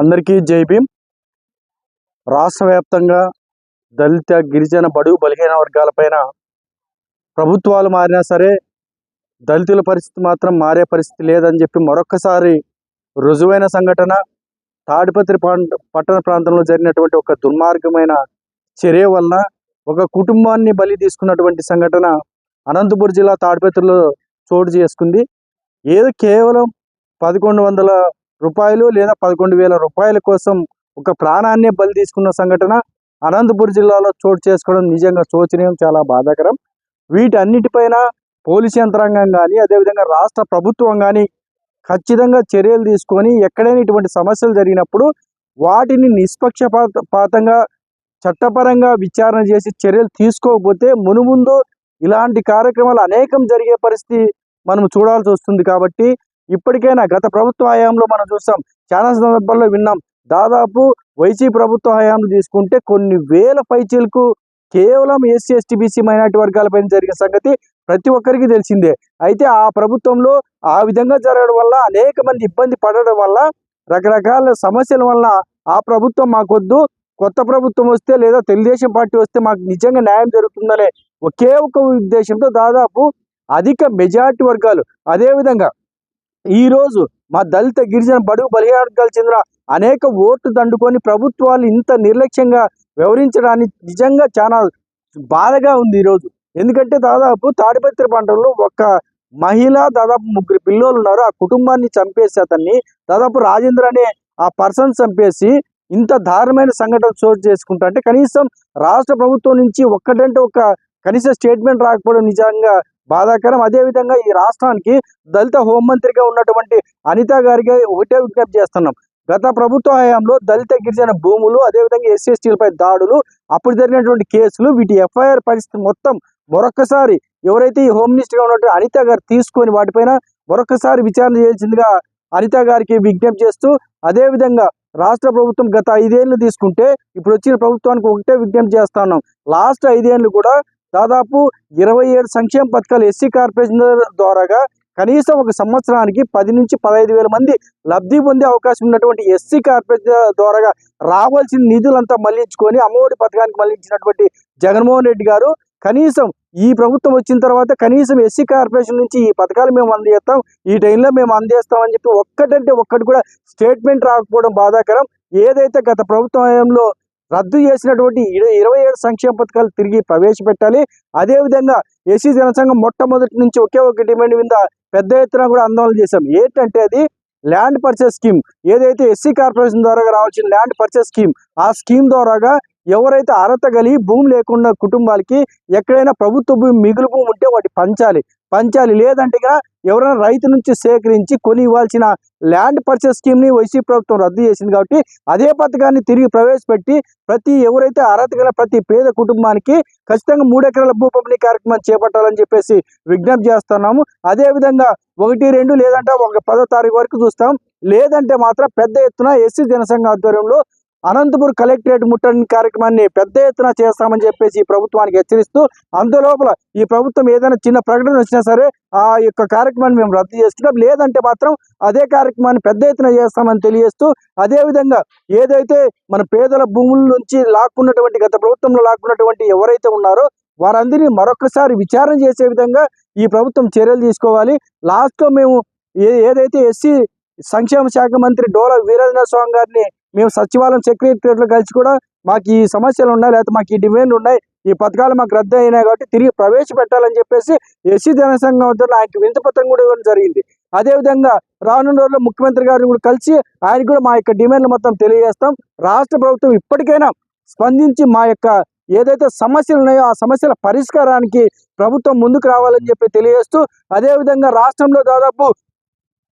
అందరికీ జై భీమ్. రాష్ట్ర వ్యాప్తంగా దళిత గిరిజన బడుగు బలహీన వర్గాలపైన ప్రభుత్వాలు మారినా సరే దళితుల పరిస్థితి మాత్రం మారే పరిస్థితి లేదని చెప్పి మరొక్కసారి రుజువైన సంఘటన తాడిపత్రి పట్టణ ప్రాంతంలో జరిగినటువంటి ఒక దుర్మార్గమైన చర్య వలన ఒక కుటుంబాన్ని బలి తీసుకున్నటువంటి సంఘటన అనంతపురం జిల్లా తాడిపత్రిలో చోటు చేసుకుంది. ఏదో కేవలం 1100 రూపాయలు లేదా 11,000 రూపాయల కోసం ఒక ప్రాణాన్ని బలి తీసుకున్న సంఘటన అనంతపురం జిల్లాలో చోటు చేసుకోవడం నిజంగా శోచనీయం, చాలా బాధాకరం. వీటన్నిటిపైన పోలీసు యంత్రాంగం కానీ అదేవిధంగా రాష్ట్ర ప్రభుత్వం కానీ ఖచ్చితంగా చర్యలు తీసుకొని ఎక్కడైనా ఇటువంటి సమస్యలు జరిగినప్పుడు వాటిని నిష్పక్షపాతంగా చట్టపరంగా విచారణ చేసి చర్యలు తీసుకోకపోతే మునుముందు ఇలాంటి కార్యక్రమాలు అనేకం జరిగే పరిస్థితి మనం చూడాల్సి వస్తుంది. కాబట్టి ఇప్పటికైనా గత ప్రభుత్వ హయాంలో మనం చూస్తాం, చాలా సందర్భాల్లో విన్నాం, దాదాపు వైసీపీ ప్రభుత్వ హయాంలో తీసుకుంటే కొన్ని వేల పైచీలకు కేవలం ఎస్సీ ఎస్టీ బీసీ మైనార్టీ వర్గాలపైన జరిగిన సంగతి ప్రతి ఒక్కరికి తెలిసిందే. అయితే ఆ ప్రభుత్వంలో ఆ విధంగా జరగడం వల్ల అనేక మంది ఇబ్బంది పడడం వల్ల రకరకాల సమస్యల వల్ల ఆ ప్రభుత్వం మాకొద్దు, కొత్త ప్రభుత్వం వస్తే లేదా తెలుగుదేశం పార్టీ వస్తే మాకు నిజంగా న్యాయం జరుగుతుందనే ఒకే ఒక ఉద్దేశంతో దాదాపు అధిక మెజార్టీ వర్గాలు, అదేవిధంగా ఈరోజు మా దళిత గిరిజన బడుగు బలహీన వర్గాలు చెందిన అనేక ఓట్లు దండుకొని ప్రభుత్వాలు ఇంత నిర్లక్ష్యంగా వ్యవహరించడానికి నిజంగా చాలా బాధగా ఉంది ఈరోజు. ఎందుకంటే దాదాపు తాడిపత్రి పంటలో ఒక మహిళ, దాదాపు 3 పిల్లలు ఉన్నారు. ఆ కుటుంబాన్ని చంపేసి అతన్ని దాదాపు రాజేంద్ర అనే ఆ పర్సన్ చంపేసి ఇంత దారుణమైన సంఘటన చోటు చేసుకుంటా అంటే కనీసం రాష్ట్ర ప్రభుత్వం నుంచి ఒక్కటంటే ఒక కనీస స్టేట్మెంట్ రాకపోవడం నిజంగా బాధాకరం. అదేవిధంగా ఈ రాష్ట్రానికి దళిత హోంమంత్రిగా ఉన్నటువంటి అనిత గారికి ఒకటే విజ్ఞప్తి చేస్తున్నాం. గత ప్రభుత్వ హయాంలో దళిత గిరిజన భూములు, అదేవిధంగా ఎస్సీ ఎస్టీలపై దాడులు, అప్పుడు జరిగినటువంటి కేసులు, వీటి ఎఫ్ఐఆర్ పరిస్థితి మొత్తం మరొకసారి ఎవరైతే ఈ హోమ్ మినిస్టర్గా ఉన్నటువంటి అనిత గారు తీసుకొని వాటిపైన మరొకసారి విచారణ చేయాల్సిందిగా అనిత గారికి విజ్ఞప్తి చేస్తూ, అదేవిధంగా రాష్ట్ర ప్రభుత్వం గత 5 ఏళ్ళు తీసుకుంటే ఇప్పుడు వచ్చిన ప్రభుత్వానికి ఒకటే విజ్ఞప్తి చేస్తా ఉన్నాం. లాస్ట్ 5 ఏళ్ళు కూడా దాదాపు 27 సంక్షేమ పథకాలు ఎస్సీ కార్పొరేషన్ ద్వారాగా కనీసం ఒక సంవత్సరానికి 10 నుంచి 15,000 మంది లబ్ధి పొందే అవకాశం ఉన్నటువంటి ఎస్సీ కార్పొరేషన్ ద్వారాగా రావాల్సిన నిధులంతా మళ్లించుకొని అమ్మఒడి పథకానికి మళ్లించినటువంటి జగన్మోహన్ రెడ్డి గారు కనీసం ఈ ప్రభుత్వం వచ్చిన తర్వాత కనీసం ఎస్సీ కార్పొరేషన్ నుంచి ఈ పథకాలు మేము అందజేస్తాం, ఈ టైంలో మేము అందజేస్తామని చెప్పి ఒక్కటంటే ఒక్కటి కూడా స్టేట్మెంట్ రాకపోవడం బాధాకరం. ఏదైతే గత ప్రభుత్వంలో రద్దు చేసినటువంటి 27 సంక్షేమ పథకాలు తిరిగి ప్రవేశపెట్టాలి. అదేవిధంగా ఎస్సీ జనసంఘం మొట్టమొదటి నుంచి ఒకే ఒక డిమాండ్ మీద పెద్ద ఎత్తున కూడా ఆందోళన చేశాం. ఏంటంటే అది ల్యాండ్ పర్చేస్ స్కీమ్, ఏదైతే ఎస్సీ కార్పొరేషన్ ద్వారా రావాల్సిన ల్యాండ్ పర్చేస్ స్కీమ్, ఆ స్కీమ్ ద్వారాగా ఎవరైతే అర్హత కలిగి భూమి లేకుండా కుటుంబాలకి ఎక్కడైనా ప్రభుత్వ భూమి మిగులు భూమి ఉంటే వాటి పంచాలి. లేదంటే ఎవరైనా రైతు నుంచి సేకరించి కొని ఇవ్వాల్సిన ల్యాండ్ పర్చేస్ స్కీమ్ని వైసీపీ ప్రభుత్వం రద్దు చేసింది. కాబట్టి అదే పథకాన్ని తిరిగి ప్రవేశపెట్టి ఎవరైతే అర్హత గల ప్రతి పేద కుటుంబానికి ఖచ్చితంగా 3 ఎకరాల భూ పంపిణీ కార్యక్రమం చేపట్టాలని చెప్పేసి విజ్ఞప్తి చేస్తున్నాము. అదేవిధంగా 1, 2 లేదంటే 10వ తారీఖు వరకు చూస్తాం. లేదంటే మాత్రం పెద్ద ఎత్తున ఎస్సీ జనసంఘ ఆధ్వర్యంలో అనంతపురం కలెక్టరేట్ ముట్టడి కార్యక్రమాన్ని పెద్ద ఎత్తున చేస్తామని చెప్పేసి ఈ ప్రభుత్వానికి హెచ్చరిస్తూ, అందులోపల ఈ ప్రభుత్వం ఏదైనా చిన్న ప్రకటన వచ్చినా సరే ఆ యొక్క కార్యక్రమాన్ని మేము రద్దు చేస్తున్నాం, లేదంటే మాత్రం అదే కార్యక్రమాన్ని పెద్ద ఎత్తున చేస్తామని తెలియజేస్తూ, అదేవిధంగా ఏదైతే మన పేదల భూముల నుంచి లాక్కున్నటువంటి గత ప్రభుత్వంలో లాక్కున్నటువంటి ఎవరైతే ఉన్నారో వారందరినీ మరొకసారి విచారణ చేసే విధంగా ఈ ప్రభుత్వం చర్యలు తీసుకోవాలి. లాస్ట్లో మేము ఏదైతే ఎస్సీ సంక్షేమ శాఖ మంత్రి డోలా వీరేంద్ర స్వామి గారిని మేము సచివాలయం సెక్రటరీలో కలిసి కూడా మాకు ఈ సమస్యలు ఉన్నాయి, లేకపోతే మాకు ఈ డిమాండ్లు ఉన్నాయి, ఈ పథకాలు మాకు రద్దు అయినాయి కాబట్టి తిరిగి ప్రవేశపెట్టాలని చెప్పేసి ఎస్సీ జనసంఘం వద్ద ఆయనకు వినతిపత్రం కూడా ఇవ్వడం జరిగింది. అదేవిధంగా రానున్న రోజుల్లో ముఖ్యమంత్రి గారిని కూడా కలిసి ఆయన కూడా మా యొక్క డిమాండ్లు మొత్తం తెలియజేస్తాం. రాష్ట్ర ప్రభుత్వం ఇప్పటికైనా స్పందించి మా యొక్క ఏదైతే సమస్యలు ఉన్నాయో ఆ సమస్యల పరిష్కారానికి ప్రభుత్వం ముందుకు రావాలని చెప్పి తెలియజేస్తూ, అదేవిధంగా రాష్ట్రంలో దాదాపు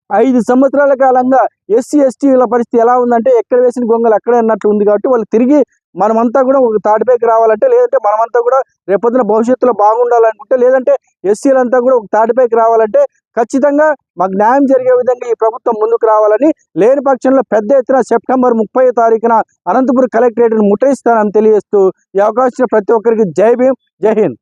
5 సంవత్సరాల కాలంగా ఎస్సీ ఎస్టీల పరిస్థితి ఎలా ఉందంటే ఎక్కడ వేసిన గొంగలు అక్కడే అన్నట్లు ఉంది. కాబట్టి వాళ్ళు తిరిగి మనమంతా కూడా ఒక తాటిపైకి రావాలంటే, లేదంటే మనమంతా కూడా రేపొద్దున భవిష్యత్తులో బాగుండాలనుకుంటే, లేదంటే ఎస్సీలంతా కూడా ఒక తాటిపైకి రావాలంటే ఖచ్చితంగా మాకు న్యాయం జరిగే విధంగా ఈ ప్రభుత్వం ముందుకు రావాలని, లేని పక్షంలో పెద్ద ఎత్తున సెప్టెంబర్ 30వ తారీఖున అనంతపురం కలెక్టరేట్ను ముట్టడిస్తానని తెలియజేస్తూ ఈ అవకాశం ప్రతి ఒక్కరికి జై భీమ్, జై హింద్.